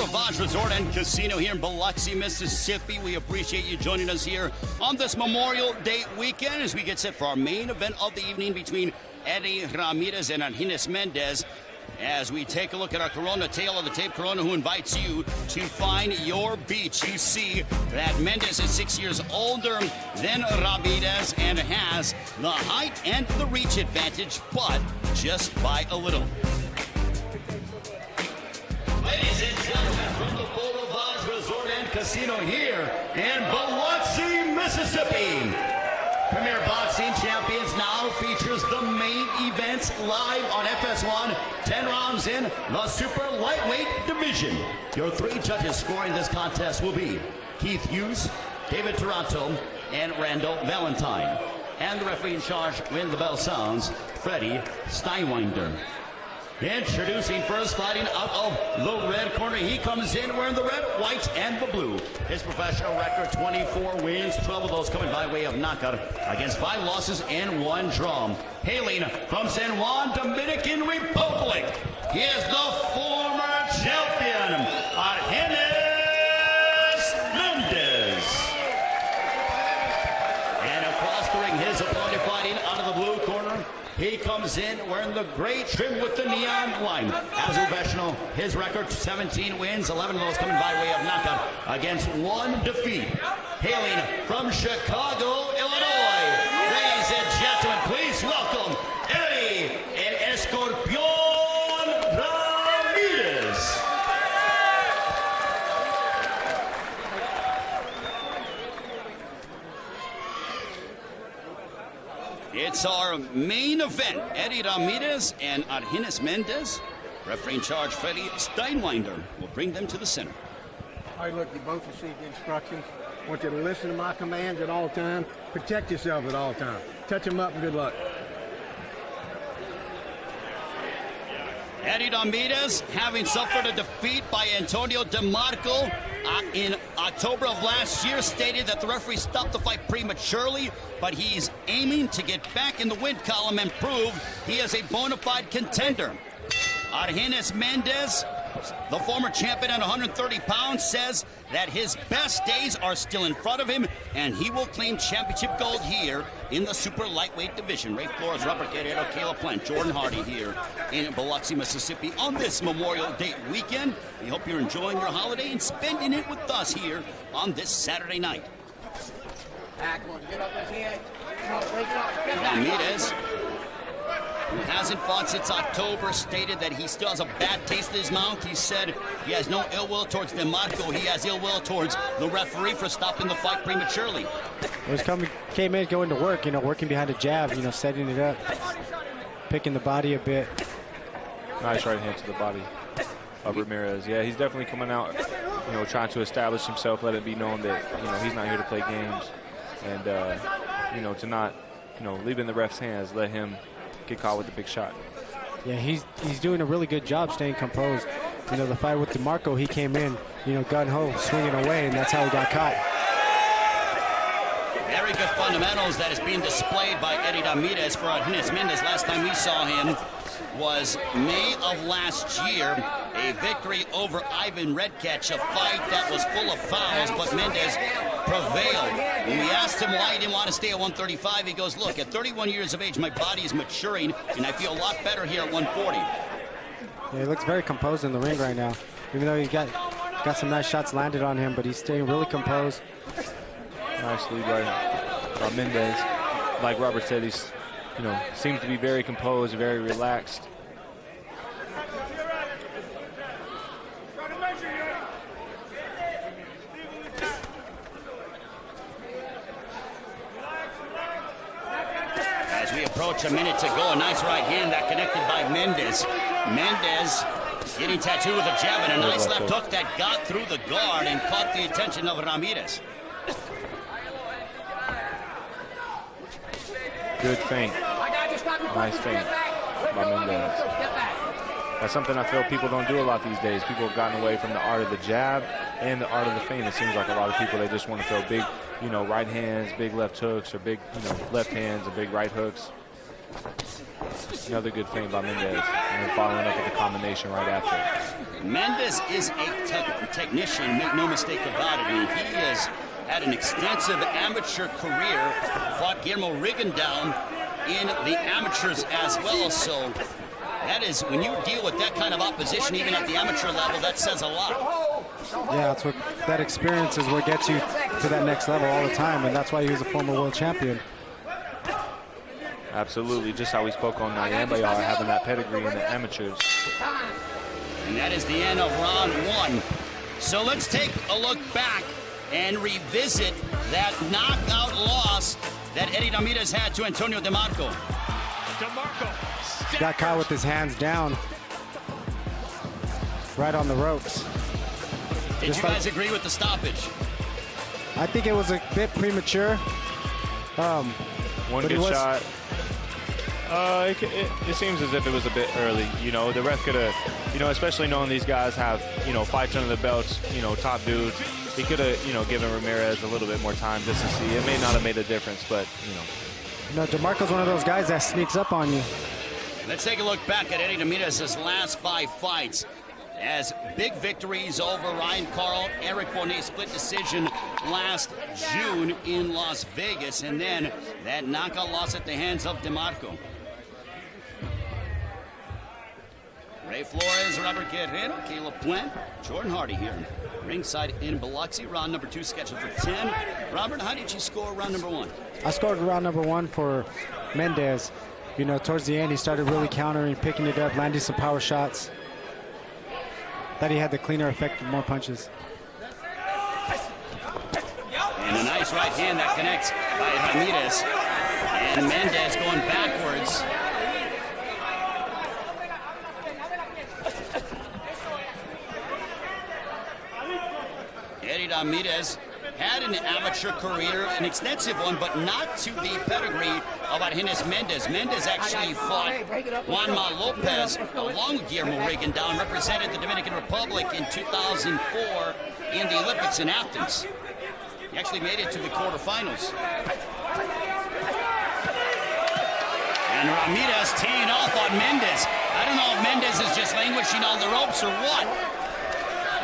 Rivage Resort and Casino here in Biloxi, Mississippi. We appreciate you joining us here on this Memorial Day weekend as we get set for our main event of the evening between Eddie Ramirez and Argenis Mendez. As we take a look at our Corona, Tale of the Tape Corona, who invites you to find your beach. You see that Mendez is 6 years older than Ramirez and has the height and the reach advantage, but just by a little. Ladies and gentlemen, from the Rivage Resort and Casino here in Biloxi, Mississippi. Premier Boxing Champions now features the main events live on FS1. 10 rounds in the super lightweight division. Your three judges scoring this contest will be Keith Hughes, David Taranto, and Randall Valentine. And the referee in charge when the bell sounds, Freddie Steinwinder. Introducing first, fighting out of the red corner. He comes in wearing the red, white, and the blue. His professional record, 24 wins, 12 of those coming by way of knockout against 5 losses and 1 draw. Hailing from San Juan, Dominican Republic, he is the former champion, Argenis Mendez. And across the ring, his opponent fighting out of the blue corner. He comes in wearing the gray trim with the neon line. As a professional, his record 17 wins, 11 of those coming by way of knockout against 1 defeat. Hailing from Chicago, Illinois. Ladies and gentlemen, please welcome Eddie and Escorpion Ramirez. It's our main event. Eddie Ramirez and Argenis Mendez. Referee in charge, Freddie Steinwinder, will bring them to the center. All right, look, you both received instructions. I want you to listen to my commands at all times. Protect yourself at all times. Touch them up and good luck. Eddie Ramirez, having suffered a defeat by Antonio DeMarco in October of last year, stated that the referee stopped the fight prematurely, but he's aiming to get back in the win column and prove he is a bona fide contender. Argenis Mendez, the former champion at 130 pounds, says that his best days are still in front of him, and he will claim championship gold here in the super lightweight division. Ray Flores, Robert Guerrero, Caleb Plant, Jordan Hardy here in Biloxi, Mississippi on this Memorial Day weekend. We hope you're enjoying your holiday and spending it with us here on this Saturday night. Ramirez, who hasn't fought since October, stated that he still has a bad taste in his mouth. He said he has no ill will towards DeMarco. He has ill will towards the referee for stopping the fight prematurely. Came in going to work, working behind a jab, setting it up, picking the body a bit. Nice right hand to the body of Ramirez. Yeah, he's definitely coming out, trying to establish himself, let it be known that, he's not here to play games. And, to not, leave in the ref's hands, let him get caught with the big shot. Yeah, he's doing a really good job staying composed. The fight with DeMarco, he came in, gun-ho, swinging away, and that's how he got caught. Very good fundamentals that is being displayed by Eddie Ramirez for Argenis Mendez. Last time we saw him was May of last year, a victory over Ivan Redkach, a fight that was full of fouls, but Mendez prevailed. When we asked him why he didn't want to stay at 135, he goes, look, at 31 years of age, my body is maturing, and I feel a lot better here at 140. Yeah, he looks very composed in the ring right now, even though he got some nice shots landed on him, but he's staying really composed. Nice lead right by Mendez. Like Robert said, he's, seems to be very composed, very relaxed. As we approach a minute to go, a nice right hand that connected by Mendez. Mendez getting tattooed with a jab and a nice left hook that got through the guard and caught the attention of Ramirez. Good feint. Nice feint by Mendez. That's something I feel people don't do a lot these days. People have gotten away from the art of the jab and the art of the feint. It seems like a lot of people, they just want to throw big, right hands, big left hooks, or big, left hands and big right hooks. Another good feint by Mendez. And then following up with a combination right after. Mendez is a technician, make no mistake about it. I mean, he has had an extensive amateur career, fought Guillermo Rigon down in the amateurs as well. So that is, when you deal with that kind of opposition, even at the amateur level, that says a lot. Yeah, that's what that experience is what gets you to that next level all the time, and that's why he was a former world champion. Absolutely, just how we spoke on Nayambayar, having that pedigree in the amateurs. And that is the end of round one. So let's take a look back and revisit that knockout loss that Eddie Ramirez had to Antonio DeMarco. Got caught with his hands down, right on the ropes. Did you guys agree with the stoppage? I think it was a bit premature. One good shot. It seems as if it was a bit early. You know, the ref could have, you know, especially knowing these guys have, you know, fights under the belts, you know, top dudes. He could have, you know, given Ramirez a little bit more time just to see. It may not have made a difference, but, you know. No, DeMarco's one of those guys that sneaks up on you. Let's take a look back at Eddie Ramirez's last 5 fights. As big victories over Ryan Carl, Eric Bonet split decision last June in Las Vegas, and then that knockout loss at the hands of DeMarco. Ray Flores, Robert Guerrero, Caleb Plant, Jordan Hardy here ringside in Biloxi. Round number 2 scheduled for 10. Robert, how did you score round number 1? I scored round number 1 for Mendez. You know, towards the end, he started really countering, picking it up, landing some power shots. That he had the cleaner effect with more punches. And a nice right hand that connects by Ramirez. And Mendez going backwards. Eddie Ramirez had an amateur career, an extensive one, but not to the pedigree of Argenis Mendez. Mendez actually fought Juanma Lopez along with Guillermo Rigon down, represented the Dominican Republic in 2004 in the Olympics in Athens. He actually made it to the quarterfinals. And Ramirez teeing off on Mendez. I don't know if Mendez is just languishing on the ropes or what.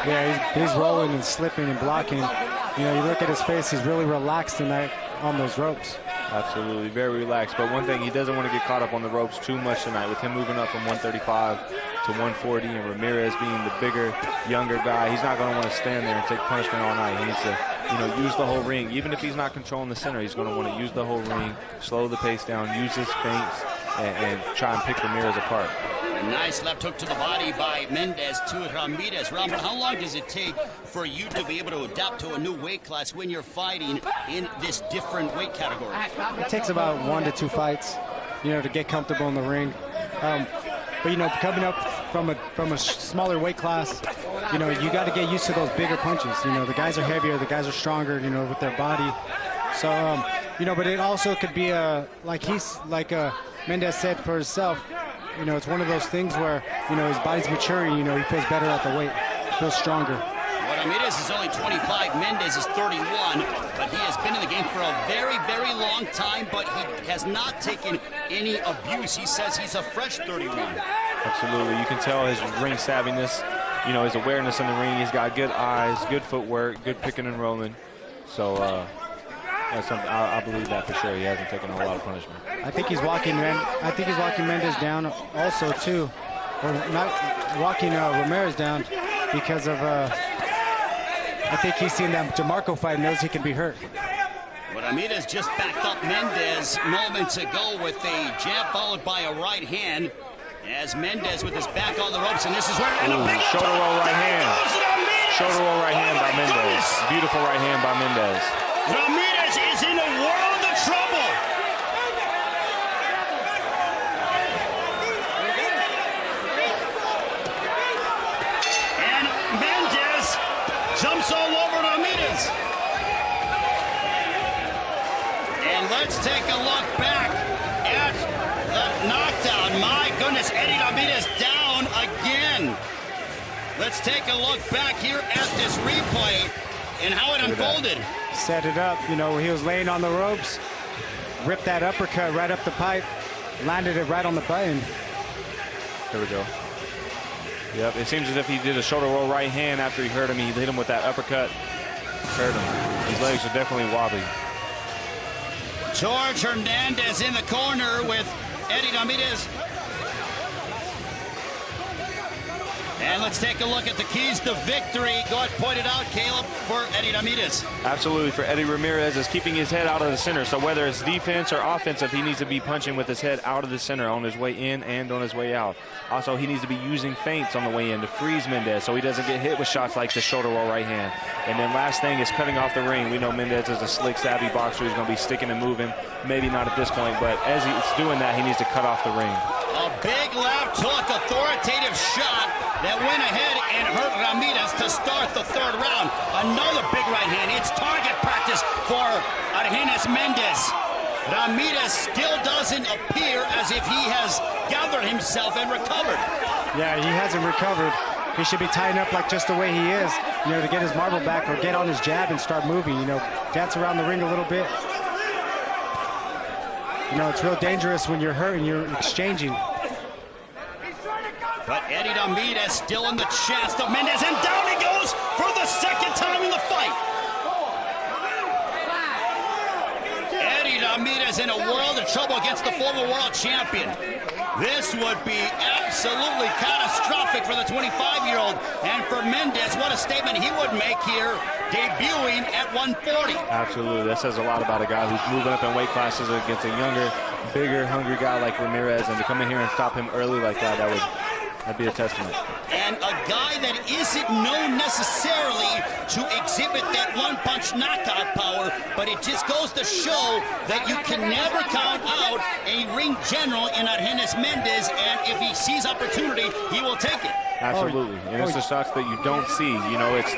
Yeah, he's rolling and slipping and blocking. You know, you look at his face, he's really relaxed tonight on those ropes. Absolutely, very relaxed. But one thing, he doesn't want to get caught up on the ropes too much tonight. With him moving up from 135 to 140 and Ramirez being the bigger, younger guy, he's not going to want to stand there and take punishment all night. He needs to, you know, use the whole ring. Even if he's not controlling the center, he's going to want to use the whole ring, slow the pace down, use his feints, and try and pick Ramirez apart. A nice left hook to the body by Mendez to Ramirez. Robert, how long does it take for you to be able to adapt to a new weight class when you're fighting in this different weight category? It takes about 1 to 2 fights, you know, to get comfortable in the ring. But, you know, coming up from a smaller weight class, you know, you got to get used to those bigger punches. You know, the guys are heavier, the guys are stronger, you know, with their body. So, you know, but it also could be like Mendez said for himself, you know, it's one of those things where, you know, his body's maturing, you know, he feels better at the weight, feels stronger. Well, Ramirez is only 25, Mendez is 31, but he has been in the game for a very, very long time, but he has not taken any abuse. He says he's a fresh 31. Absolutely, you can tell his ring savviness, you know, his awareness in the ring. He's got good eyes, good footwork, good picking and rolling. So, that's something I believe that for sure. He hasn't taken a lot of punishment. I think he's walking Mendez down also too, or not walking Ramirez down because of I think he's seen that DeMarco fight and knows he can be hurt. But Ramirez just backed up Mendez moments ago with a jab followed by a right hand. As Mendez with his back on the ropes, and this is where shoulder roll right hand. Shoulder roll right hand by Mendez. Beautiful right hand by Mendez. Ramirez is in a world of trouble. And Mendez jumps all over Ramirez. And let's take a look back at the knockdown. My goodness, Eddie Ramirez down again. Let's take a look back here at this replay and how it unfolded. Set it up, you know, he was laying on the ropes, ripped that uppercut right up the pipe, landed it right on the button. There we go. Yep, it seems as if he did a shoulder roll right hand after he hurt him. He hit him with that uppercut. Hurt him. His legs are definitely wobbly. George Hernandez in the corner with Eddie Ramirez. And let's take a look at the keys to victory. Go ahead, point it out, Caleb, for Eddie Ramirez. Absolutely, for Eddie Ramirez is keeping his head out of the center. So whether it's defense or offensive, he needs to be punching with his head out of the center on his way in and on his way out. Also, he needs to be using feints on the way in to freeze Mendez so he doesn't get hit with shots like the shoulder roll right hand. And then last thing is cutting off the ring. We know Mendez is a slick, savvy boxer. He's going to be sticking and moving. Maybe not at this point, but as he's doing that, he needs to cut off the ring. A big left hook, authoritative shot that went ahead and hurt Ramirez to start the third round. Another big right hand. It's target practice for Argenis Mendez. Ramirez still doesn't appear as if he has gathered himself and recovered. Yeah, he hasn't recovered. He should be tying up like just the way he is, to get his marble back or get on his jab and start moving, dance around the ring a little bit. It's real dangerous when you're hurt and you're exchanging. But Eddie Ramirez still in the chest of Mendez, and down he goes for the second time in the fight. Eddie Ramirez in a world of trouble against the former world champion. This would be absolutely catastrophic for the 25-year-old. And for Mendez, what a statement he would make here, debuting at 140. Absolutely. That says a lot about a guy who's moving up in weight classes against a younger, bigger, hungry guy like Ramirez. And to come in here and stop him early like that'd be a testament. And a guy that isn't known necessarily to exhibit that one-punch knockout power, but it just goes to show that you can never count out a ring general in Argenis Mendez, and if he sees opportunity, he will take it. Absolutely. And it's the shots that you don't see. It's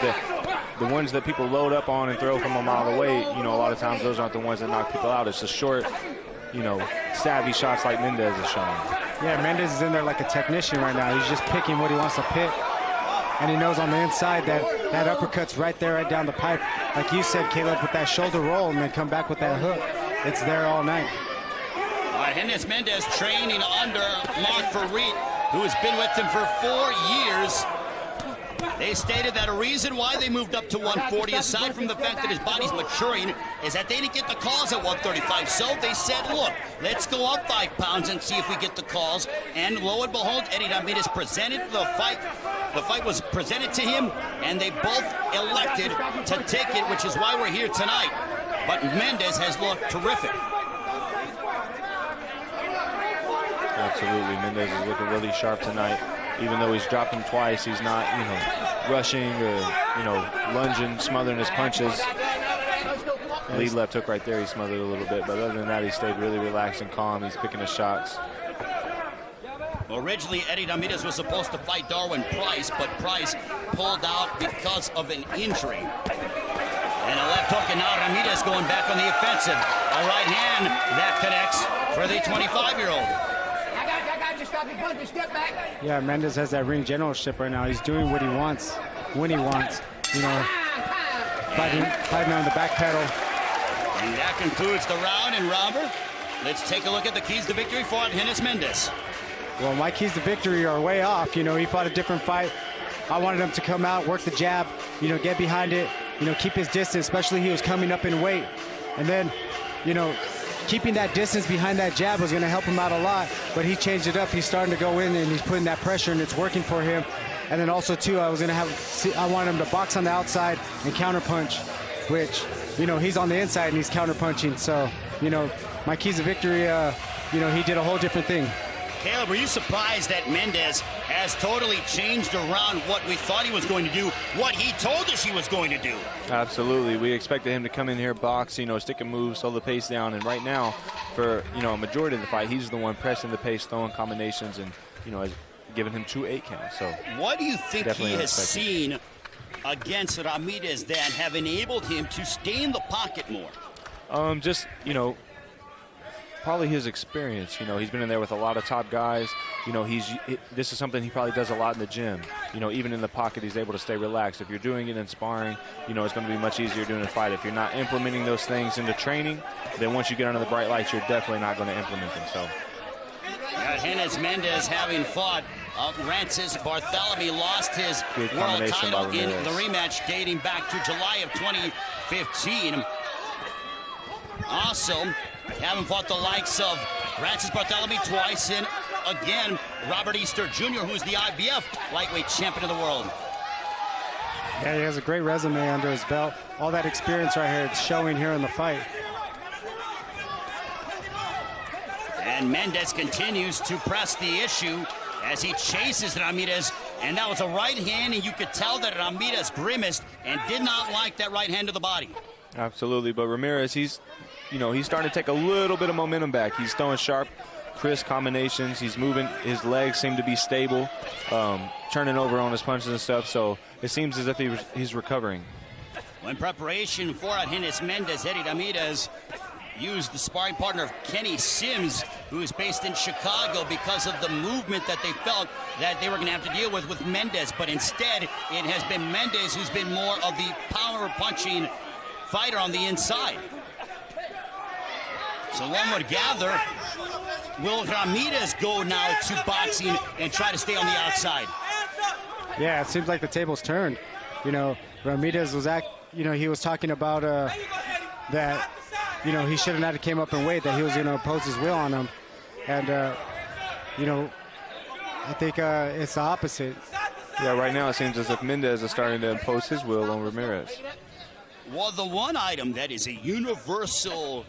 the ones that people load up on and throw from a mile away. A lot of times those aren't the ones that knock people out. It's the short, savvy shots like Mendez is showing. Yeah, Mendez is in there like a technician right now. He's just picking what he wants to pick. And he knows on the inside that uppercut's right there, right down the pipe. Like you said, Caleb, with that shoulder roll and then come back with that hook. It's there all night. Argenis Mendez training under Mark Farid, who has been with him for 4 years. They stated that a reason why they moved up to 140, aside from the fact that his body's maturing, is that they didn't get the calls at 135. So they said, look, let's go up 5 pounds and see if we get the calls. And lo and behold, Eddie Ramirez presented the fight. The fight was presented to him, and they both elected to take it, which is why we're here tonight. But Mendez has looked terrific. Absolutely. Mendez is looking really sharp tonight. Even though he's dropped him twice, he's not, rushing or, lunging, smothering his punches. Lead left hook right there, he smothered a little bit. But other than that, he stayed really relaxed and calm. He's picking his shots. Originally, Eddie Ramirez was supposed to fight Darwin Price, but Price pulled out because of an injury. And a left hook, and now Ramirez going back on the offensive. A right hand that connects for the 25-year-old. Yeah, Mendez has that ring generalship right now. He's doing what he wants, when he wants. Fighting on the back pedal. And that concludes the round. And Robert, let's take a look at the keys to victory for Argenis Mendez. Well, my keys to victory are way off. He fought a different fight. I wanted him to come out, work the jab, get behind it, keep his distance, especially he was coming up in weight. And then, keeping that distance behind that jab was going to help him out a lot, but he changed it up. He's starting to go in and he's putting that pressure, and it's working for him. And then also too, I wanted him to box on the outside and counterpunch, which, he's on the inside and he's counterpunching. So, my keys to victory, he did a whole different thing. Caleb, were you surprised that Mendez has totally changed around what we thought he was going to do, what he told us he was going to do? Absolutely. We expected him to come in here, box, stick and move, slow the pace down. And right now, for, a majority of the fight, he's the one pressing the pace, throwing combinations, and, has given him 2 8 counts. So what do you think he has seen against Ramirez that have enabled him to stay in the pocket more? Just, probably his experience. He's been in there with a lot of top guys. This is something he probably does a lot in the gym. Even in the pocket, he's able to stay relaxed. If you're doing it in sparring, it's going to be much easier doing a fight. If you're not implementing those things into training, then once you get under the bright lights, you're definitely not going to implement them. So Argenis Mendez having fought Rances Barthelemy, lost his Good world combination by title in Ramirez. the rematch dating back to July of 2015. Also, having fought the likes of Rances Barthelemy twice, and again, Robert Easter Jr., who's the IBF lightweight champion of the world. Yeah, he has a great resume under his belt. All that experience right here, it's showing here in the fight. And Mendez continues to press the issue as he chases Ramirez. And that was a right hand, and you could tell that Ramirez grimaced and did not like that right hand to the body. Absolutely, but Ramirez, he's starting to take a little bit of momentum back. He's throwing sharp, crisp combinations. He's moving. His legs seem to be stable, turning over on his punches and stuff. So it seems as if he's recovering. In preparation for Argenis Mendez, Eddie Ramirez used the sparring partner of Kenny Sims, who is based in Chicago, because of the movement that they felt that they were going to have to deal with Mendez. But instead, it has been Mendez who's been more of the power punching fighter on the inside. So one would gather, will Ramirez go now to boxing and try to stay on the outside? Yeah, it seems like the table's turned. You know, Ramirez was he was talking about that, he shouldn't have came up and weighed, that he was going to impose his will on him. And, I think it's the opposite. Yeah, right now it seems as if Mendez is starting to impose his will on Ramirez. Well, the one item that is a universal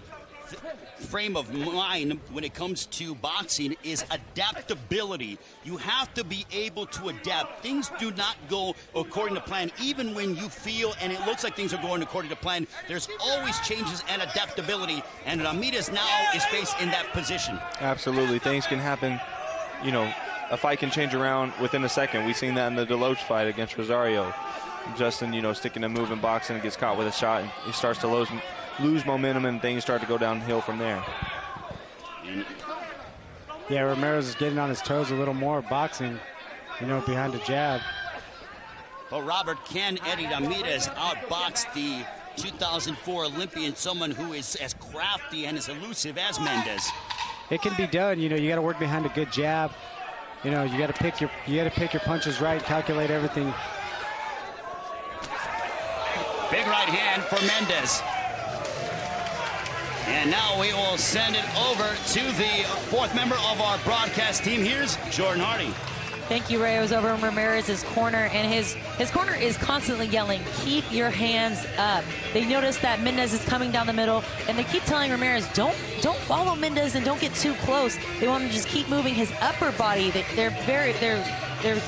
frame of mind when it comes to boxing is adaptability. You have to be able to adapt. Things do not go according to plan. Even when you feel and it looks like things are going according to plan, there's always changes and adaptability, and Ramirez now is faced in that position. Absolutely. Things can happen. A fight can change around within a second. We've seen that in the Deloach fight against Rosario. Justin, sticking a move in boxing and gets caught with a shot, and he starts to lose momentum, and things start to go downhill from there. Yeah, Ramirez is getting on his toes a little more, boxing, behind the jab. But Robert, can Eddie Ramirez outbox the 2004 Olympian, someone who is as crafty and as elusive as Mendez? It can be done. You got to work behind a good jab. You got to pick your punches right, calculate everything. Big right hand for Mendez. And now we will send it over to the fourth member of our broadcast team. Here's Jordan Hardy. Thank you, Ray. I was over in Ramirez's corner, and his corner is constantly yelling, keep your hands up. They notice that Mendez is coming down the middle, and they keep telling Ramirez, don't follow Mendez and don't get too close. They want him to just keep moving his upper body. They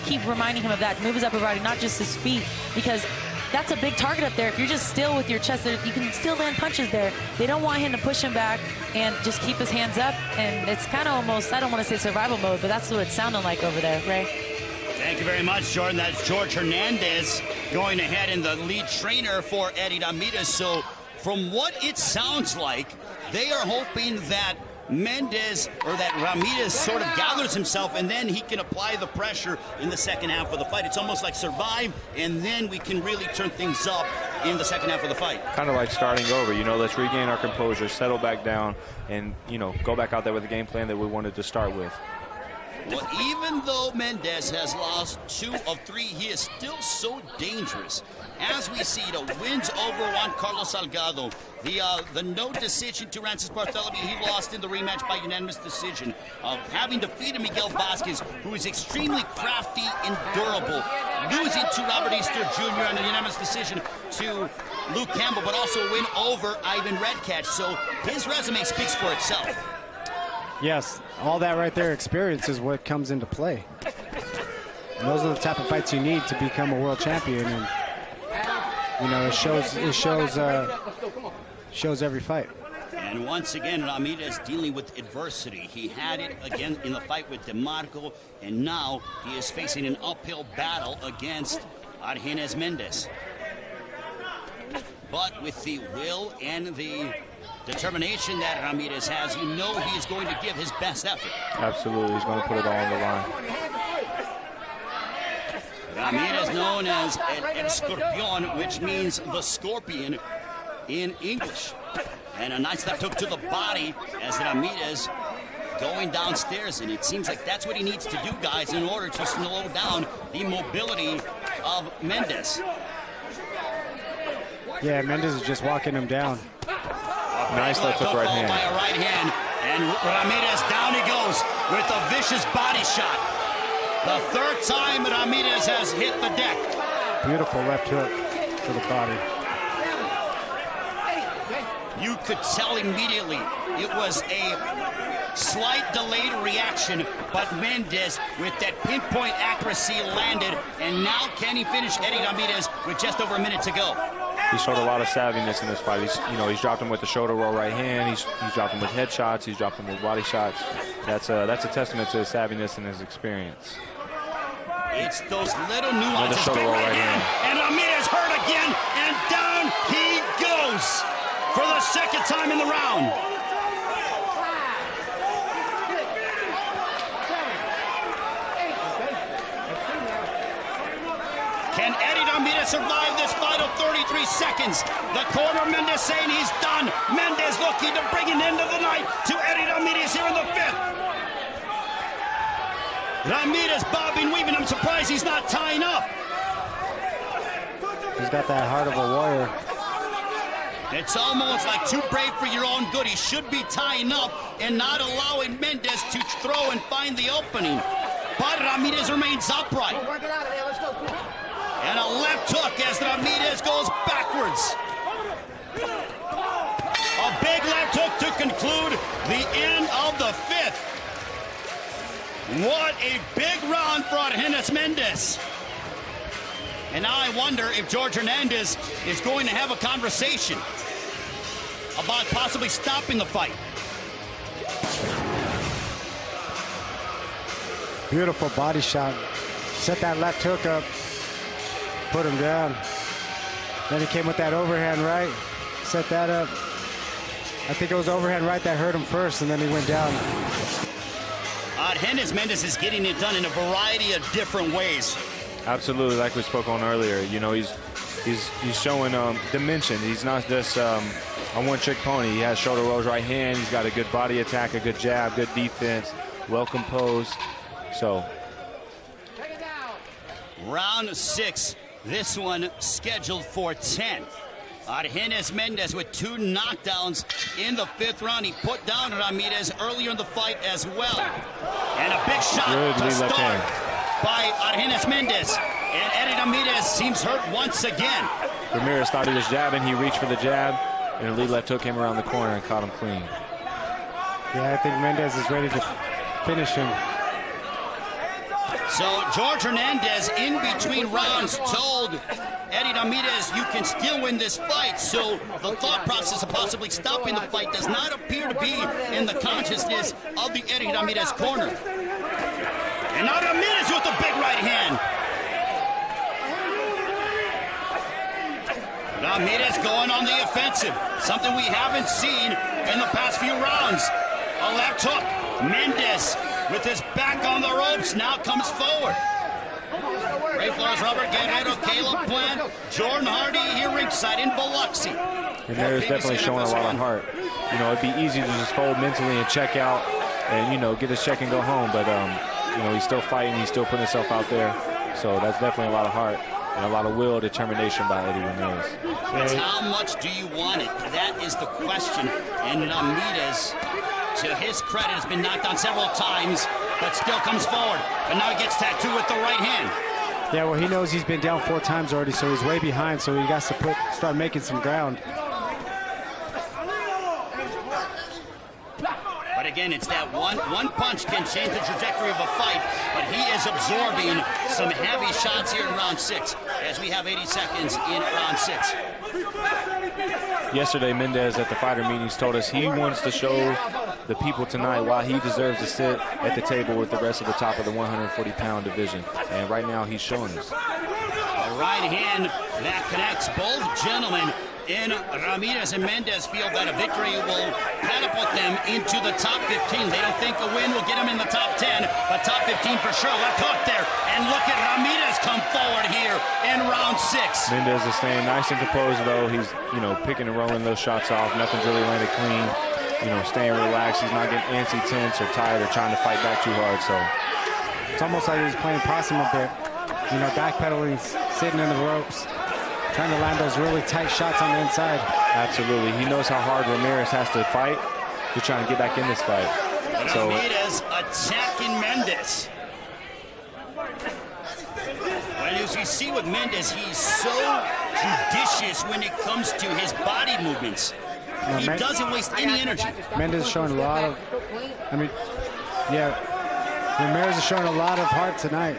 keep reminding him of that. Move his upper body, not just his feet, because that's a big target up there. If you're just still with your chest, you can still land punches there. They don't want him to push him back and just keep his hands up. And it's kind of almost, I don't want to say survival mode, but that's what it's sounding like over there, Ray. Thank you very much, Jordan. That's George Hernandez going ahead and the lead trainer for Eddie Ramirez. So from what it sounds like, they are hoping that Mendez, or that Ramirez, sort of gathers himself, and then he can apply the pressure in the second half of the fight. It's almost like survive, and then we can really turn things up in the second half of the fight. Kind of like starting over, let's regain our composure, settle back down, and, go back out there with the game plan that we wanted to start with. Well, even though Mendez has lost 2 of 3, he is still so dangerous. As we see, the wins over Juan Carlos Salgado, the no decision to Rances Barthelemy, he lost in the rematch by unanimous decision. Having defeated Miguel Vasquez, who is extremely crafty and durable, losing to Robert Easter Jr. on a unanimous decision to Luke Campbell, but also a win over Ivan Redkach. So his resume speaks for itself. Yes, all that right there, experience, is what comes into play. And those are the type of fights you need to become a world champion. And it shows every fight. And once again, Ramirez dealing with adversity. He had it again in the fight with DeMarco, and now he is facing an uphill battle against Argenis Mendez. But with the will and the determination that Ramirez has, he is going to give his best effort. Absolutely, he's going to put it all on the line. Ramirez, known as El Escorpión, which means the scorpion in English. And a nice left hook to the body as Ramirez going downstairs, and it seems like that's what he needs to do, guys, in order to slow down the mobility of Mendes. Yeah, Mendes is just walking him down. Nice left hook right hand. By a right hand, and Ramirez down he goes with a vicious body shot. The third time Ramirez has hit the deck. Beautiful left hook to the body. You could tell immediately it was a slight delayed reaction, but Mendes with that pinpoint accuracy landed, and now can he finish Eddie Ramirez with just over a minute to go? He showed a lot of savviness in this fight. He's dropped him with the shoulder roll right hand. He's dropped him with head shots. He's dropped him with body shots. That's a testament to his savviness and his experience. It's those little nuances. Shoulder roll right hand. And Ramirez hurt again, and down he goes for the second time in the round. Can Eddie Ramirez survive this final 33 seconds? The corner, Mendes saying he's done. Mendes looking to bring an end of the night to Eddie Ramirez here in the fifth. Ramirez bobbing, weaving. I'm surprised he's not tying up. He's got that heart of a warrior. It's almost like too brave for your own good. He should be tying up and not allowing Mendes to throw and find the opening. But Ramirez remains upright. And a left hook as Ramirez goes backwards. A big left hook to conclude the end of the fifth. What a big round for Argenis Mendes. And now I wonder if George Hernandez is going to have a conversation about possibly stopping the fight. Beautiful body shot. Set that left hook up. Put him down. Then he came with that overhand right. Set that up. I think it was overhand right that hurt him first, and then he went down. Argenis Mendes is getting it done in a variety of different ways. Absolutely, like we spoke on earlier. He's showing dimension. He's not just a one-trick pony. He has shoulder rolls right hand. He's got a good body attack, a good jab, good defense, well composed. So, round 6. This one scheduled for 10. Argenis Mendes with 2 knockdowns in the 5th round. He put down Ramirez earlier in the fight as well. And a big shot to start by Argenis Mendes. And Eddie Ramirez seems hurt once again. Ramirez thought he was jabbing. He reached for the jab, and a lead left hook came around the corner and caught him clean. Yeah, I think Mendes is ready to finish him. So George Hernandez in between rounds told Eddie Ramirez, you can still win this fight. So the thought process of possibly stopping the fight does not appear to be in the consciousness of the Eddie Ramirez corner. And now Ramirez with the big right hand. Ramirez going on the offensive. Something we haven't seen in the past few rounds. A left hook. Mendes with his back on the ropes now comes forward. Ray Flores, Robert Guerrero, Caleb Plant, Jordan Hardy here ringside in Biloxi. And there's definitely showing a lot of heart. It'd be easy to just fold mentally and check out and, get his check and go home. But, he's still fighting. He's still putting himself out there. So that's definitely a lot of heart and a lot of will, determination by Eddie Ramirez. How much do you want it? That is the question. And Ramirez, to his credit, has been knocked down several times, but still comes forward. But now he gets tattooed with the right hand. Yeah, well, he knows he's been down 4 times already, so he's way behind, so he has to start making some ground. But again, it's that one punch can change the trajectory of a fight, but he is absorbing some heavy shots here in round 6, as we have 80 seconds in round 6. Yesterday, Mendes at the fighter meetings told us he wants to show the people tonight why he deserves to sit at the table with the rest of the top of the 140-pound division. And right now, he's showing us. A right hand that connects both gentlemen. In Ramirez and Mendes feel that a victory will catapult them into the top 15. They don't think a win will get them in the top 10, but top 15 for sure. Left hook there. And look at Ramirez come forward here in round 6. Mendes is staying nice and composed, though. He's, picking and rolling those shots off. Nothing's really landed clean. staying relaxed. He's not getting antsy, tense, or tired, or trying to fight back too hard. So it's almost like he's playing possum a bit. Backpedaling, sitting in the ropes, trying to land those really tight shots on the inside. Absolutely. He knows how hard Ramirez has to fight to try and get back in this fight. So Ramirez attacking Mendes. Well, as you see with Mendes, he's so judicious when it comes to his body movements. He doesn't waste any energy. Mendes is showing a lot of, Ramirez is showing a lot of heart tonight.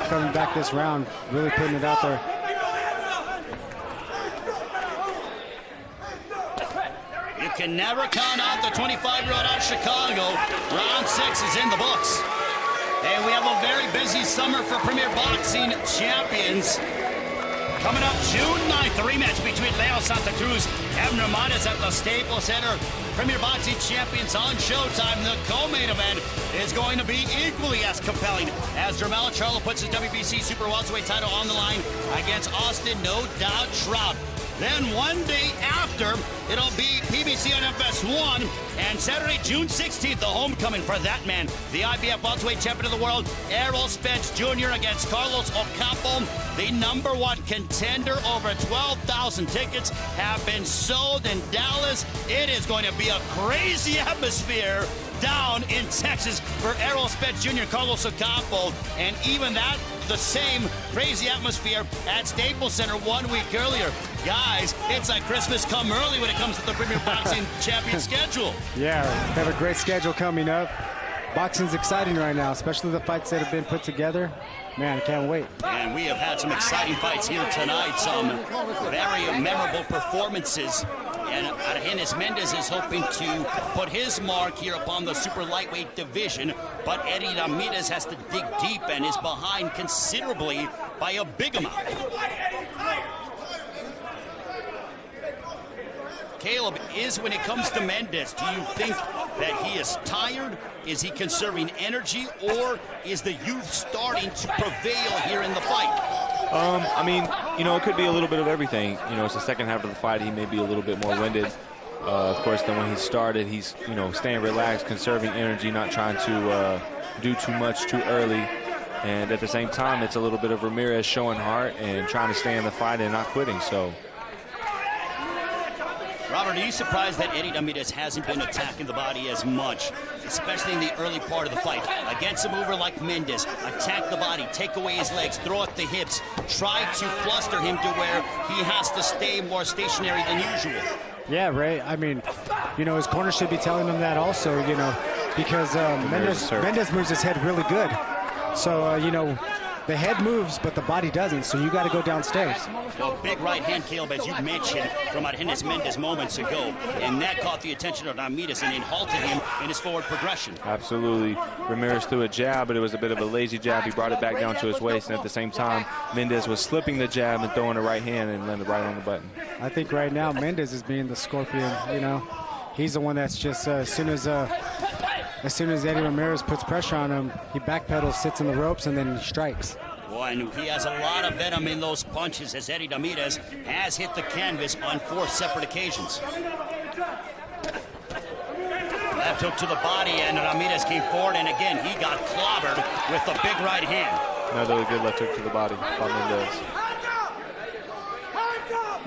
Coming back this round, really putting it out there. You can never count out the 25-year-old out of Chicago. Round 6 is in the books. And we have a very busy summer for Premier Boxing Champions. Coming up June 9th, the rematch between Leo Santa Cruz and Ramirez at the Staples Center. Premier Boxing Champions on Showtime. The co-main event is going to be equally as compelling as Jermell Charlo puts his WBC Super Welterweight title on the line against Austin No Doubt Trout. Then one day after, it'll be PBC on FS1, and Saturday, June 16th, the homecoming for that man, the IBF welterweight champion of the world, Errol Spence Jr. against Carlos Ocampo, the #1 contender. Over 12,000 tickets have been sold in Dallas. It is going to be a crazy atmosphere down in Texas for Errol Spence Jr. and Carlos Ocampo, and even that, the same crazy atmosphere at Staples Center 1 week earlier. Guys, it's like Christmas come early when it comes to the Premier Boxing Champion schedule. Yeah, we have a great schedule coming up. Boxing's exciting right now, especially the fights that have been put together. Man, I can't wait. And we have had some exciting fights here tonight, some very memorable performances. And Argenis Mendes is hoping to put his mark here upon the super lightweight division, but Eddie Ramirez has to dig deep and is behind considerably by a big amount. Caleb, when it comes to Mendes, do you think that he is tired? Is he conserving energy, or is the youth starting to prevail here in the fight? It could be a little bit of everything. It's the second half of the fight. He may be a little bit more winded, of course, than when he started. He's, staying relaxed, conserving energy, not trying to do too much too early. And at the same time, it's a little bit of Ramirez showing heart and trying to stay in the fight and not quitting. So, Robert, are you surprised that Eddie Ramirez hasn't been attacking the body as much, especially in the early part of the fight? Against a mover like Mendes, attack the body, take away his legs, throw at the hips, try to fluster him to where he has to stay more stationary than usual. Yeah, Ray. His corner should be telling him that also, because Mendes moves his head really good. So, the head moves, but the body doesn't, so you got to go downstairs. Well, big right hand, Caleb, as you mentioned, from Argenis Mendes moments ago, and that caught the attention of Ramirez and it halted him in his forward progression. Absolutely. Ramirez threw a jab, but it was a bit of a lazy jab. He brought it back down to his waist, and at the same time, Mendes was slipping the jab and throwing the right hand and landed right on the button. I think right now Mendes is being the scorpion, He's the one that's just, as soon as Eddie Ramirez puts pressure on him, he backpedals, sits in the ropes, and then he strikes. Boy, and he has a lot of venom in those punches, as Eddie Ramirez has hit the canvas on 4 separate occasions. Left hook to the body, and Ramirez came forward, and again, he got clobbered with the big right hand. Another good left hook to the body by Mendes.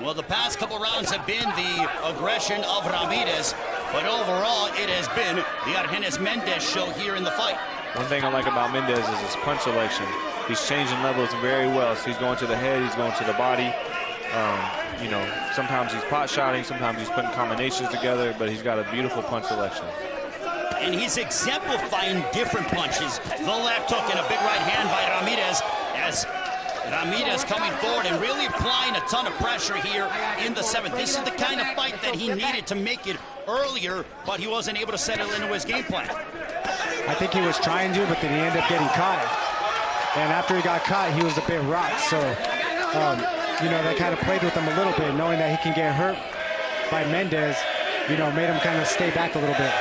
Well, the past couple rounds have been the aggression of Ramirez, but overall, it has been the Argenis Mendes show here in the fight. One thing I like about Mendes is his punch selection. He's changing levels very well. So he's going to the head, he's going to the body. Sometimes he's pot shotting, sometimes he's putting combinations together, but he's got a beautiful punch selection. And he's exemplifying different punches. The left hook and a big right hand by Ramirez, as Ramirez coming forward and really applying a ton of pressure here in the 7th. This is the kind of fight that he needed to make it earlier, but he wasn't able to settle into his game plan. I think he was trying to, but then he ended up getting caught. And after he got caught, he was a bit rocked. So, that kind of played with him a little bit, knowing that he can get hurt by Mendes, made him kind of stay back a little bit.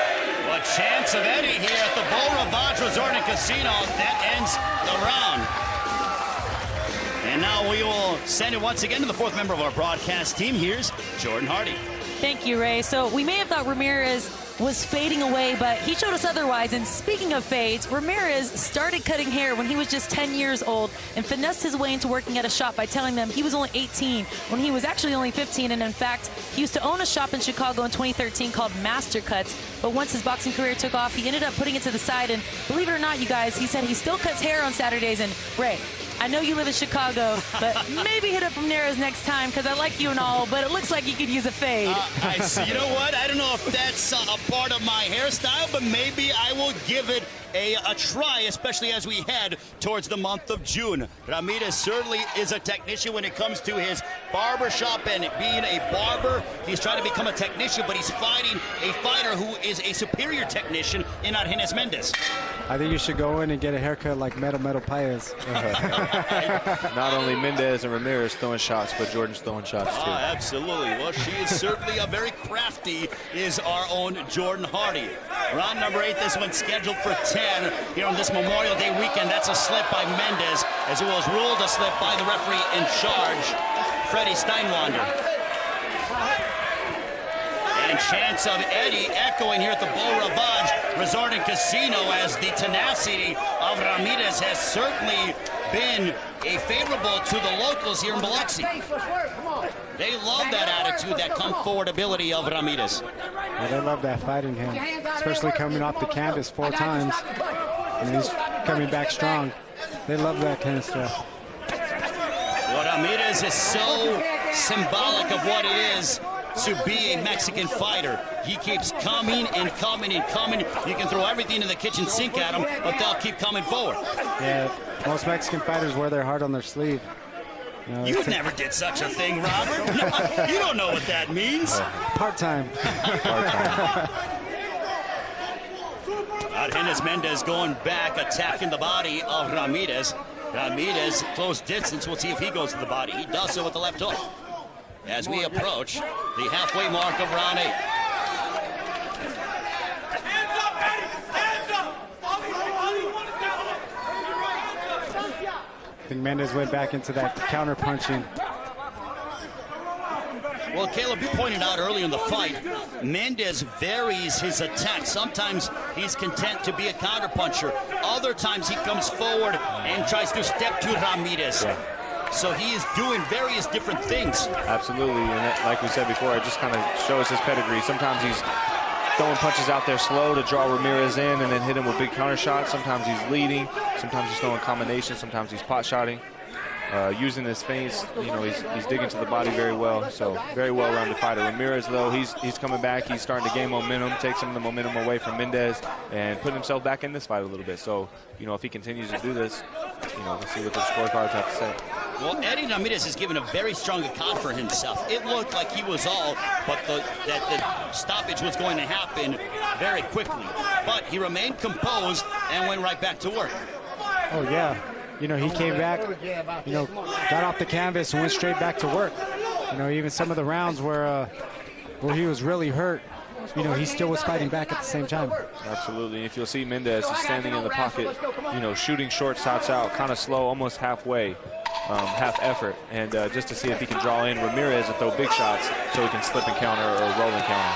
A chance of Eddie here at the Beau Rivage Resort and Casino. That ends the round. And now we will send it once again to the 4th member of our broadcast team. Here's Jordan Hardy. Thank you, Ray. So we may have thought Ramirez was fading away, but he showed us otherwise. And speaking of fades, Ramirez started cutting hair when he was just 10 years old and finessed his way into working at a shop by telling them he was only 18 when he was actually only 15. And in fact, he used to own a shop in Chicago in 2013 called Master Cuts. But once his boxing career took off, he ended up putting it to the side. And believe it or not, you guys, he said he still cuts hair on Saturdays. And Ray, I know you live in Chicago, but maybe hit up Ramirez next time, because I like you and all, but it looks like you could use a fade. I see. You know what? I don't know if that's a part of my hairstyle, but maybe I will give it a try, especially as we head towards the month of June. Ramirez certainly is a technician when it comes to his barbershop and being a barber. He's trying to become a technician, but he's fighting a fighter who is a superior technician in Argenis Mendez. I think you should go in and get a haircut like Metal Paez. Not only Mendez and Ramirez throwing shots, but Jordan's throwing shots too. Absolutely. Well, she is certainly a very crafty, is our own Jordan Hardy. Round number 8, this one's scheduled for 10 here on this Memorial Day weekend. That's a slip by Mendez, as it was ruled a slip by the referee in charge, Freddie Steinwander. And chance of Eddie echoing here at the Beau Rivage Resort and Casino, as the tenacity of Ramirez has certainly been favorable to the locals here in Biloxi. They love that attitude, that come forward ability of Ramirez. Yeah, they love that fighting him, especially coming off the canvas 4 times. And he's coming back strong. They love that kind of stuff. Well, Ramirez is so symbolic of what it is to be a Mexican fighter. He keeps coming and coming and coming. You can throw everything in the kitchen sink at them, but they'll keep coming forward. Yeah, most Mexican fighters wear their heart on their sleeve. You never did such a thing, Robert. No, you don't know what that means. Part-time. Argenis Mendez going back, attacking the body of Ramirez. Ramirez, close distance. We'll see if he goes to the body. He does so with the left hook. As we approach the halfway mark of round 8. I think Mendez went back into that counter punching. Well, Caleb, you pointed out earlier in the fight, Mendez varies his attack. Sometimes he's content to be a counterpuncher. Other times he comes forward and tries to step to Ramirez. Yeah. So he is doing various different things. Absolutely, and that, like we said before, it just kind of shows his pedigree. Sometimes he's throwing punches out there slow to draw Ramirez in and then hit him with big counter shots. Sometimes he's leading. Sometimes he's throwing combinations. Sometimes he's pot shotting. Using his feints, you know, he's digging to the body very well. So very well-rounded fighter. Ramirez, though, he's coming back. He's starting to gain momentum, takes some of the momentum away from Mendez, and putting himself back in this fight a little bit. So, you know, if he continues to do this, you know, we'll see what the scorecards have to say. Well, Eddie Ramirez has given a very strong account for himself. It looked like he was all, but that the stoppage was going to happen very quickly. But he remained composed and went right back to work. Oh, yeah. You know, he came back, you know, got off the canvas and went straight back to work. You know, even some of the rounds where he was really hurt, you know, he still was fighting back at the same time. Absolutely. If you'll see, Mendez is standing in the pocket, you know, shooting short shots out, kind of slow, almost halfway, half effort, and just to see if he can draw in Ramirez and throw big shots so he can slip and counter or roll and counter.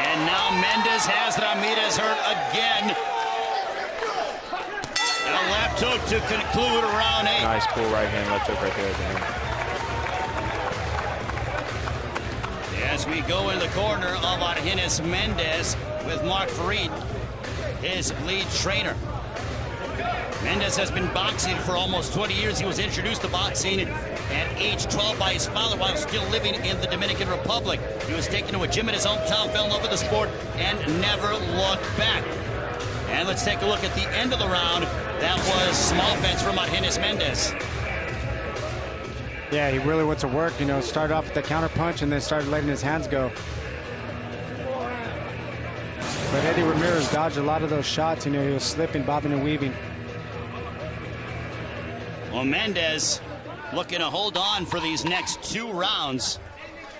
And now Mendez has Ramirez hurt again. A left hook to conclude round 8. Nice pull right hand, left hook right there at the end. As we go in the corner of Argenis Mendez with Mark Farid, his lead trainer. Mendez has been boxing for almost 20 years. He was introduced to boxing at age 12 by his father while still living in the Dominican Republic. He was taken to a gym in his hometown, fell in love with the sport, and never looked back. And let's take a look at the end of the round. That was small fence from Argenis Mendez. Yeah, he really went to work, you know, started off with the counter punch and then started letting his hands go. But Eddie Ramirez dodged a lot of those shots. You know, he was slipping, bobbing, and weaving. Well, Mendez looking to hold on for these next 2 rounds.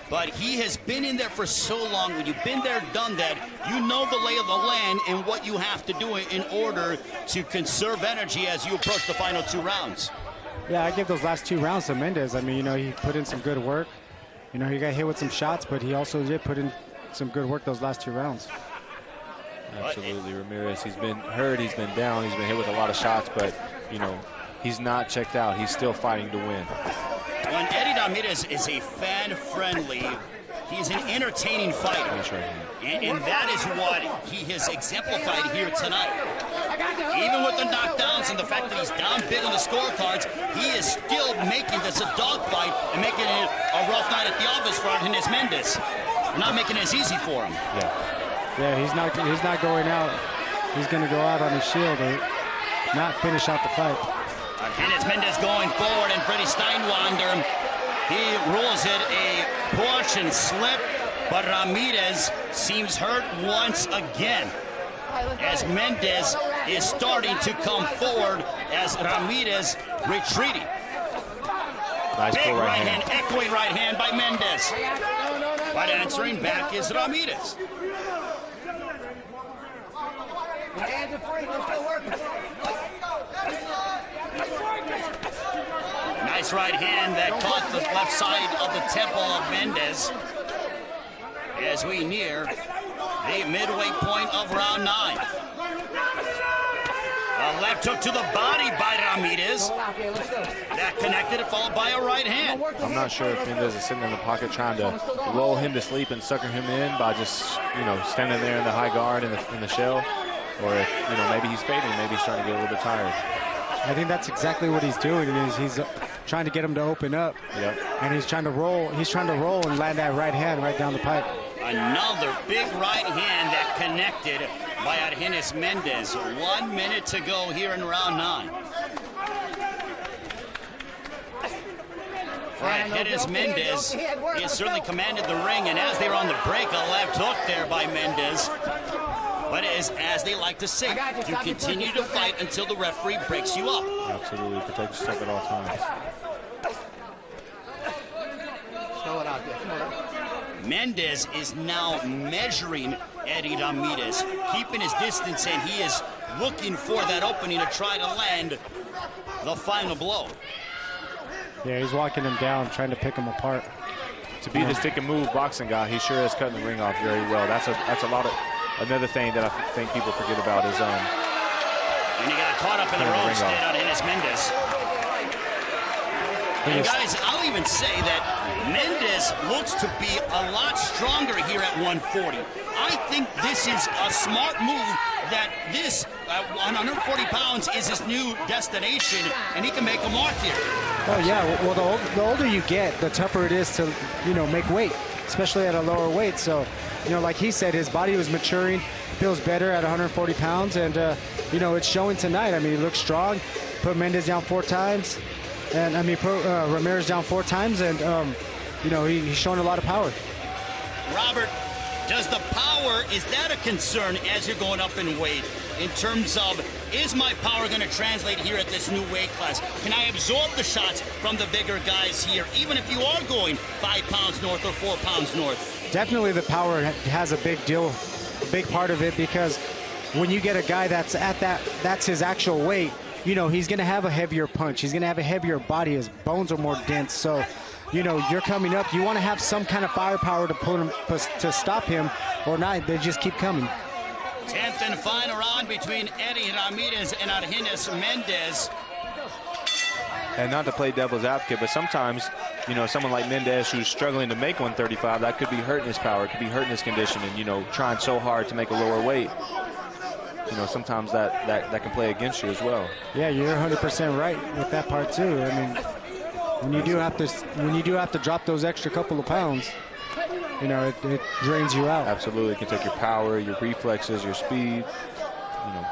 But he has been in there for so long. When you've been there, done that, you know the lay of the land and what you have to do in order to conserve energy as you approach the final 2 rounds. Yeah, I give those last 2 rounds to Mendez. I mean, you know, he put in some good work. You know, he got hit with some shots, but he also did put in some good work those last 2 rounds. Absolutely, Ramirez. He's been hurt. He's been down. He's been hit with a lot of shots, but you know, he's not checked out. He's still fighting to win. When Eddie Ramirez is a fan-friendly, he's an entertaining fighter. That's right. And that is what he has exemplified here tonight. Even with the knockdowns and the fact that he's down big on the scorecards, he is still making this a dogfight and making it a rough night at the office for Argenis Mendez. Not making it as easy for him. Yeah, he's not going out. He's going to go out on his shield or not finish out the fight. Argenis Mendez going forward, and Freddie Steinwander, he rules it a push and slip, but Ramirez seems hurt once again, as Mendez is starting to come forward as Ramirez retreating. Nice Big full right hand, echoing right hand by Mendez. But answering back is Ramirez. Nice right hand that caught the left side of the temple of Mendez as we near the midway point of round 9. A left hook to the body by Ramirez. That connected, followed by a right hand. I'm not sure if Mendez is sitting in the pocket trying to roll him to sleep and sucker him in by just, you know, standing there in the high guard in the shell, or if, you know, maybe he's fading, maybe he's starting to get a little bit tired. I think that's exactly what he's doing. Is he's trying to get him to open up, and he's trying to roll. He's trying to roll and land that right hand right down the pipe. Another big right hand that connected by Argenis Mendez. 1 minute to go here in round 9. Argenis Mendez, he has certainly commanded the ring, and as they were on the break, a left hook there by Mendez. But as they like to say, you continue to fight until the referee breaks you up. Absolutely, protect yourself at all times. Mendez is now measuring Eddie Ramirez, keeping his distance, and he is looking for that opening to try to land the final blow. Yeah, he's walking him down, trying to pick him apart. To be the stick and move boxing guy, he sure is cutting the ring off very well. That's a lot of another thing that I think people forget about is and he got caught up in the ropes there on Argenis Mendez. And guys, I'll even say that Mendez looks to be a lot stronger here at 140. I think this is a smart move, that this, 140 pounds, is his new destination, and he can make a mark here. Oh, yeah. Well, the older you get, the tougher it is to, you know, make weight, especially at a lower weight. So, you know, like he said, his body was maturing, feels better at 140 pounds, and, you know, it's showing tonight. I mean, he looks strong, put Mendez down 4 times. And I mean, Ramirez down 4 times, and you know, he's showing a lot of power. Robert, does the power, is that a concern as you're going up in weight, in terms of, is my power going to translate here at this new weight class? Can I absorb the shots from the bigger guys here, even if you are going 5 pounds north or 4 pounds north? Definitely the power has a big part of it, because when you get a guy that's at that's his actual weight, you know, he's going to have a heavier punch. He's going to have a heavier body. His bones are more dense. So, you know, you're coming up. You want to have some kind of firepower to pull him, to stop him, or not. They just keep coming. 10th and final round between Eddie Ramirez and Argenis Mendez. And not to play devil's advocate, but sometimes, you know, someone like Mendez who's struggling to make 135, that could be hurting his power, it could be hurting his conditioning, you know, trying so hard to make a lower weight. You know, sometimes that can play against you as well. Yeah, you're 100% right with that part too. I mean, when you do have to drop those extra couple of pounds, you know, it drains you out. Absolutely, it can take your power, your reflexes, your speed. You know.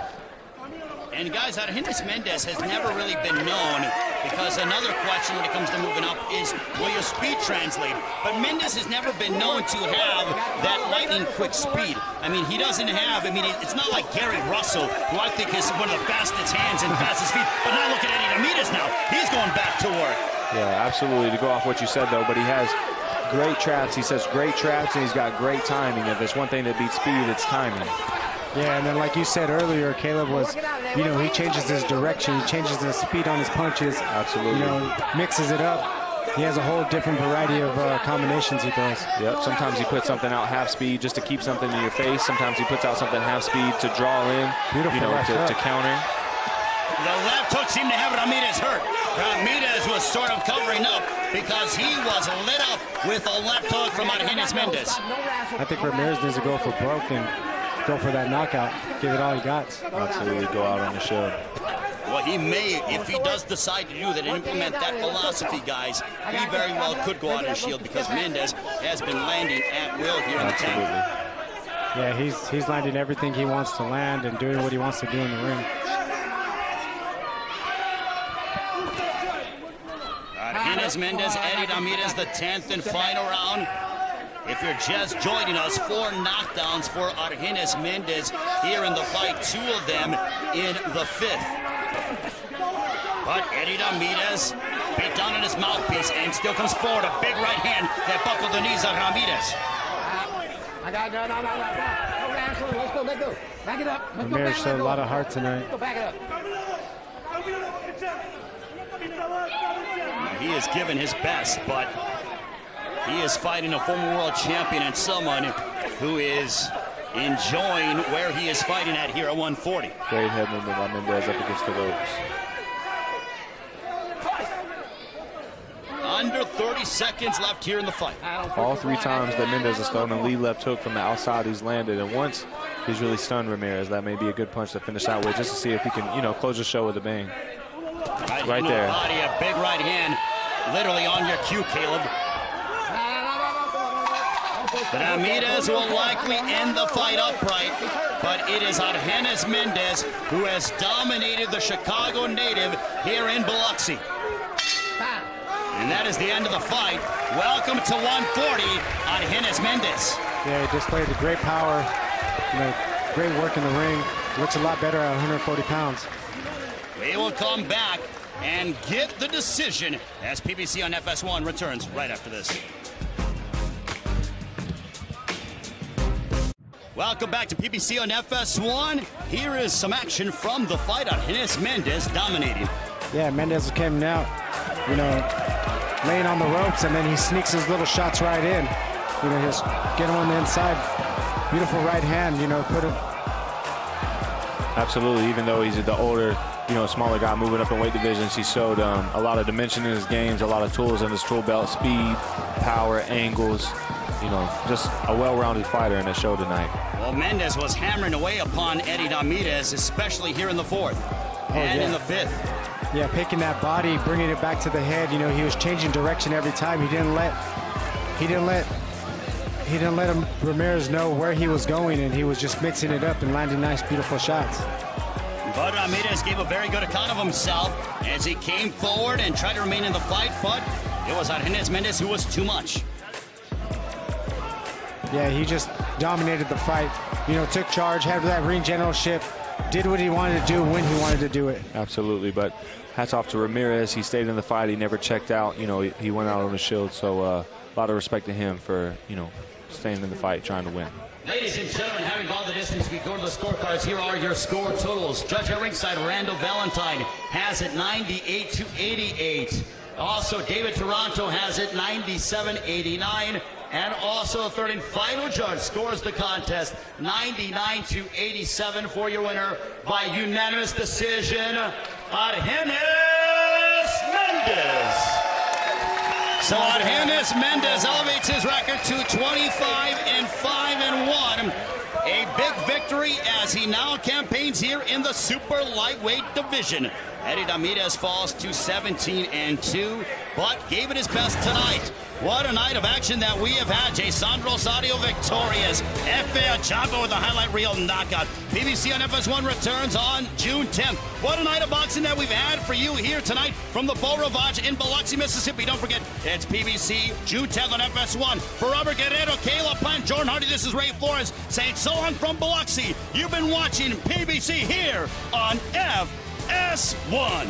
And guys, Argenis Mendez has never really been known, because another question when it comes to moving up is, will your speed translate? But Mendez has never been known to have that lightning quick speed. I mean, he doesn't have, I mean, it's not like Gary Russell, who I think is one of the fastest hands and fastest feet. But now look at Eddie Ramirez now. He's going back to work. Yeah, absolutely, to go off what you said, though, but he has great traps. He says great traps, and he's got great timing. If there's one thing that beats speed, it's timing. Yeah, and then like you said earlier, Caleb, was, you know, he changes his direction, he changes the speed on his punches. Absolutely. You know, mixes it up. he has a whole different variety of combinations he throws. Yep. Sometimes he puts something out half speed just to keep something in your face. Sometimes he puts out something half speed to draw in, Beautiful to counter. The left hook seemed to have Ramirez hurt. Ramirez was sort of covering up because he was lit up with a left hook from Argenis Mendez. I think Ramirez needs to go for broke and go for that knockout. Give it all he got. Absolutely go out on the shield. Well, he may, if he does decide to do that and implement that philosophy, guys, he very well could go out on shield because Mendez has been landing at will here in the tank. Yeah, he's landing everything he wants to land and doing what he wants to do in the ring. Argenis Mendez, Eddie Ramirez, the 10th and final round. If you're just joining us, 4 knockdowns for Argenis Mendez here in the fight, 2 of them in the 5th. But Eddie Ramirez beat down on his mouthpiece and still comes forward. A big right hand that buckled the knees of Ramirez. I got no. Let's go, let go. Back it up. Ramirez showed a lot of heart tonight. Go back it up. He has given his best, but he is fighting a former world champion and someone who is enjoying where he is fighting at here at 140. Great head movement by Mendez up against the ropes. Under 30 seconds left here in the fight. All 3 times that Mendez has thrown a lead left hook from the outside, he's landed. And once he's really stunned Ramirez, that may be a good punch to finish out with, just to see if he can, close the show with a bang. Right there. Body, a big right hand, literally on your cue, Caleb. Ramirez will likely end the fight upright, but it is Argenis Mendez who has dominated the Chicago native here in Biloxi. And that is the end of the fight. Welcome to 140, Argenis Mendez. Yeah, he displayed the great power, great work in the ring. Looks a lot better at 140 pounds. We will come back and get the decision as PBC on FS1 returns right after this. Welcome back to PBC on FS1. Here is some action from the fight. Argenis Mendez dominating. Yeah, Mendez came out, laying on the ropes, and then he sneaks his little shots right in. Just get him on the inside. Beautiful right hand, put him. Absolutely, even though he's the older, smaller guy moving up in weight divisions, he showed a lot of dimension in his games, a lot of tools in his tool belt, speed, power, angles, just a well-rounded fighter in the show tonight. Well, Mendez was hammering away upon Eddie Ramirez, especially here in the 4th and in the 5th. Yeah, picking that body, bringing it back to the head. He was changing direction every time. He didn't let Ramirez know where he was going, and he was just mixing it up and landing nice, beautiful shots. But Ramirez gave a very good account of himself as he came forward and tried to remain in the fight, but it was Argenis Mendez who was too much. Yeah, he just dominated the fight. Took charge, had that ring generalship, did what he wanted to do when he wanted to do it. Absolutely, but hats off to Ramirez. He stayed in the fight. He never checked out. He went out on the shield, so a lot of respect to him for, staying in the fight, trying to win. Ladies and gentlemen, having gone the distance, we go to the scorecards. Here are your score totals. Judge at ringside, Randall Valentine, has it 98-88. Also, David Toronto has it 97-89. And also, third and final judge scores the contest 99-87 for your winner by unanimous decision, Argenis Mendez. So Argenis Mendez elevates his record to 25-5-1. A big victory as he now campaigns here in the super lightweight division. Eddie Ramirez falls to 17-2, but gave it his best tonight. What a night of action that we have had. Jason Rosario victorious. Efe Ajagba with a highlight reel knockout. PBC on FS1 returns on June 10th. What a night of boxing that we've had for you here tonight from the Beau Rivage in Biloxi, Mississippi. Don't forget, it's PBC June 10th on FS1. For Robert Guerrero, Caleb Plant, Jordan Hardy, this is Ray Flores saying so long from Biloxi. You've been watching PBC here on FS1.